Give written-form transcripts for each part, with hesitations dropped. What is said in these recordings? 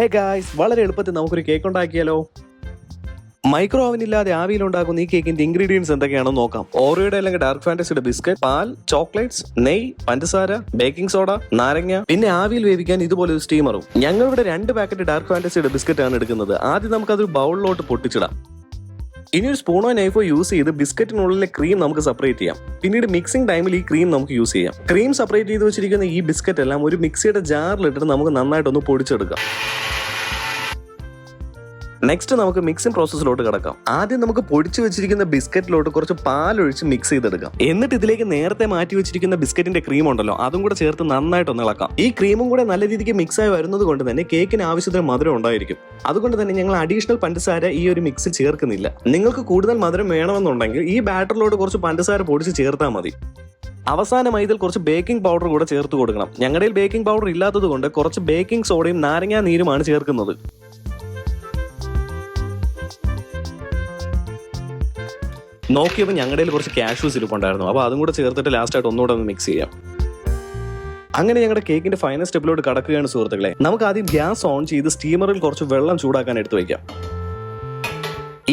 Hey guys, വളരെ എളുപ്പത്തിൽ നമുക്കൊരു കേക്ക് ഉണ്ടാക്കിയാലോ? മൈക്രോ ഓവൻ ഇല്ലാതെ ആവിയിൽ ഉണ്ടാക്കുന്ന ഈ കേക്കിന്റെ ഇൻഗ്രീഡിയൻസ് എന്തൊക്കെയാണെന്ന് നോക്കാം. ഓറിയോയുടെ അല്ലെങ്കിൽ ഡാർക്ക് ഫാന്റസിയുടെ ബിസ്ക്കറ്റ്, പാൽ, ചോക്ലേറ്റ്സ്, നെയ്, പഞ്ചസാര, ബേക്കിംഗ് സോഡ, നാരങ്ങ, പിന്നെ ആവിയിൽ വേവിക്കാൻ ഇതുപോലെ ഒരു സ്റ്റീമറും. ഞങ്ങളിവിടെ 2 പാക്കറ്റ് ഡാർക്ക് ഫാന്റസിയുടെ ബിസ്ക്കറ്റ് ആണ് എടുക്കുന്നത്. ആദ്യം നമുക്കതൊരു ബൗളിലോട്ട് പൊട്ടിച്ചിടാം. ഇനി ഒരു സ്പൂണോ നൈഫോ യൂസ് ചെയ്ത് ബിസ്ക്കറ്റിനുള്ളിലെ ക്രീം നമുക്ക് സെപ്പറേറ്റ് ചെയ്യാം. പിന്നീട് മിക്സിംഗ് ടൈമിൽ ഈ ക്രീം നമുക്ക് യൂസ് ചെയ്യാം. ക്രീം സെപ്പറേറ്റ് ചെയ്ത് വെച്ചിരിക്കുന്ന ഈ ബിസ്ക്കറ്റ് എല്ലാം ഒരു മിക്സിയുടെ ജാറിലിട്ടിട്ട് നമുക്ക് നന്നായിട്ടൊന്ന് പൊടിച്ചെടുക്കാം. നെക്സ്റ്റ് നമുക്ക് മിക്സിംഗ് പ്രോസസ്സിലോട്ട് കിടക്കാം. ആദ്യം നമുക്ക് പൊടിച്ചു വെച്ചിരിക്കുന്ന ബിസ്ക്കറ്റിലോട്ട് കുറച്ച് പാലൊഴിച്ച് മിക്സ് ചെയ്തെടുക്കാം. എന്നിട്ട് ഇതിലേക്ക് നേരത്തെ മാറ്റി വെച്ചിരിക്കുന്ന ബിസ്ക്കറ്റിന്റെ ക്രീം ഉണ്ടല്ലോ, അതും കൂടെ ചേർത്ത് നന്നായിട്ടൊന്ന് ഇളക്കാം. ഈ ക്രീമും കൂടെ നല്ല രീതിക്ക് മിക്സ് ആയി വരുന്നത് കൊണ്ട് തന്നെ കേക്കിന് ആവശ്യത്തിന് മധുരം ഉണ്ടായിരിക്കും. അതുകൊണ്ട് തന്നെ ഞങ്ങൾ അഡീഷണൽ പഞ്ചസാര ഈ ഒരു മിക്സിൽ ചേർക്കുന്നില്ല. നിങ്ങൾക്ക് കൂടുതൽ മധുരം വേണമെന്നുണ്ടെങ്കിൽ ഈ ബാറ്ററിലോട്ട് കുറച്ച് പഞ്ചസാര പൊടിച്ച് ചേർത്താൽ മതി. അവസാനമായി ഇതിൽ കുറച്ച് ബേക്കിംഗ് പൗഡർ കൂടെ ചേർത്ത് കൊടുക്കണം. ഞങ്ങളുടെ ബേക്കിംഗ് പൗഡർ ഇല്ലാത്തത് കൊണ്ട് കുറച്ച് ബേക്കിംഗ് സോഡയും നാരങ്ങാ നീരുമാണ് ചേർക്കുന്നത്. നോക്കിയപ്പോൾ ഞങ്ങളുടെ കുറച്ച് കാഷ്യൂസ് ഇരിപ്പുണ്ടായിരുന്നു. അപ്പോൾ അതും കൂടെ ചേർത്തിട്ട് ലാസ്റ്റ് ആയിട്ട് ഒന്നുകൂടെ ഒന്ന് മിക്സ് ചെയ്യാം. അങ്ങനെ ഞങ്ങളുടെ കേക്കിന്റെ ഫൈനൽ സ്റ്റെപ്പിലോട്ട് കടക്കുകയാണ് സുഹൃത്തുക്കളെ. നമുക്ക് ആദ്യം ഗ്യാസ് ഓൺ ചെയ്ത് സ്റ്റീമറിൽ കുറച്ച് വെള്ളം ചൂടാക്കാൻ എടുത്തു വയ്ക്കാം.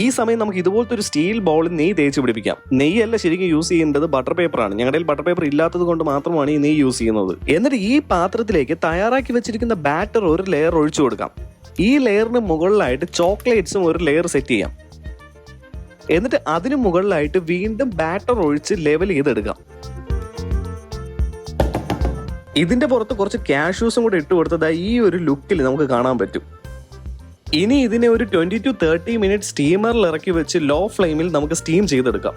ഈ സമയം നമുക്ക് ഇതുപോലത്തെ ഒരു സ്റ്റീൽ ബൗളിൽ നെയ്യ് തേച്ച് പിടിപ്പിക്കാം. നെയ്യല്ല ശരിക്കും യൂസ് ചെയ്യേണ്ടത്, ബട്ടർ പേപ്പറാണ്. ഞങ്ങളുടെ ബട്ടർ പേപ്പർ ഇല്ലാത്തത് കൊണ്ട് മാത്രമാണ് ഈ നെയ്യ് യൂസ് ചെയ്യുന്നത്. എന്നിട്ട് ഈ പാത്രത്തിലേക്ക് തയ്യാറാക്കി വെച്ചിരിക്കുന്ന ബാറ്റർ ഒരു ലെയർ ഒഴിച്ചു കൊടുക്കാം. ഈ ലെയറിന് മുകളിലായിട്ട് ചോക്ലേറ്റ്സും ഒരു ലെയർ സെറ്റ് ചെയ്യാം. എന്നിട്ട് അതിന് മുകളിലായിട്ട് വീണ്ടും ബാറ്റർ ഒഴിച്ച് ലെവൽ ചെയ്തെടുക്കാം. ഇതിന്റെ പുറത്ത് കുറച്ച് കാഷ്യൂസും കൂടെ ഇട്ട് കൊടുത്തതായി ഈ ഒരു ലുക്കിൽ നമുക്ക് കാണാൻ പറ്റും. ഇനി ഇതിനെ ഒരു 20 to 30 മിനിറ്റ് സ്റ്റീമറിൽ ഇറക്കി വെച്ച് ലോ ഫ്ലെയിമിൽ നമുക്ക് സ്റ്റീം ചെയ്തെടുക്കാം.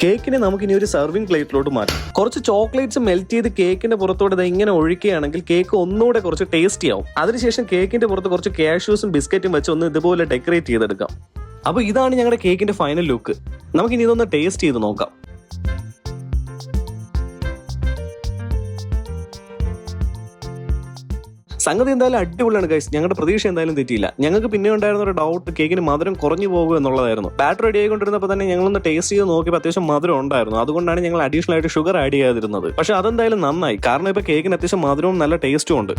കേക്കിനെ നമുക്ക് ഇനി ഒരു സർവിംഗ് പ്ലേറ്റിലോട്ട് മാറ്റാം. കുറച്ച് ചോക്ലേറ്റ്സ് മെൽറ്റ് ചെയ്ത് കേക്കിന്റെ പുറത്തോടെ ഇങ്ങനെ ഒഴിക്കുകയാണെങ്കിൽ കേക്ക് ഒന്നുകൂടെ കുറച്ച് ടേസ്റ്റി ആവും. അതിനുശേഷം കേക്കിന്റെ പുറത്ത് കുറച്ച് കാഷ്യൂസും ബിസ്ക്കറ്റും വെച്ച് ഒന്ന് ഇതുപോലെ ഡെക്കറേറ്റ് ചെയ്തെടുക്കാം. അപ്പോൾ ഇതാണ് ഞങ്ങളുടെ കേക്കിന്റെ ഫൈനൽ ലുക്ക്. നമുക്കിനി ഇതൊന്ന് ടേസ്റ്റ് ചെയ്ത് നോക്കാം. സംഗതി എന്തായാലും അടിപൊളിയാണ് ഗൈസ്. ഞങ്ങളുടെ പ്രതീക്ഷ എന്തായാലും തെറ്റിയില്ല. ഞങ്ങൾക്ക് പിന്നെ ഉണ്ടായിരുന്ന ഒരു ഡൗട്ട് കേക്കിന് മധുരം കുറഞ്ഞു പോകും എന്നുള്ളതായിരുന്നു. ബാറ്റർ റെഡി ആയിക്കൊണ്ടിരുന്നപ്പോൾ തന്നെ ഞങ്ങളൊന്ന് ടേസ്റ്റ് ചെയ്ത് നോക്കിയപ്പോൾ അത്യാവശ്യം മധുരം ഉണ്ടായിരുന്നു. അതുകൊണ്ടാണ് ഞങ്ങൾ അഡീഷണൽ ആയിട്ട് ഷുഗർ ആഡ് ചെയ്യാതിരുന്നത്. പക്ഷെ അതെന്തായാലും നന്നായി, കാരണം ഇപ്പോൾ കേക്കിന് അത്യാവശ്യം മധുരവും നല്ല ടേസ്റ്റും ഉണ്ട്.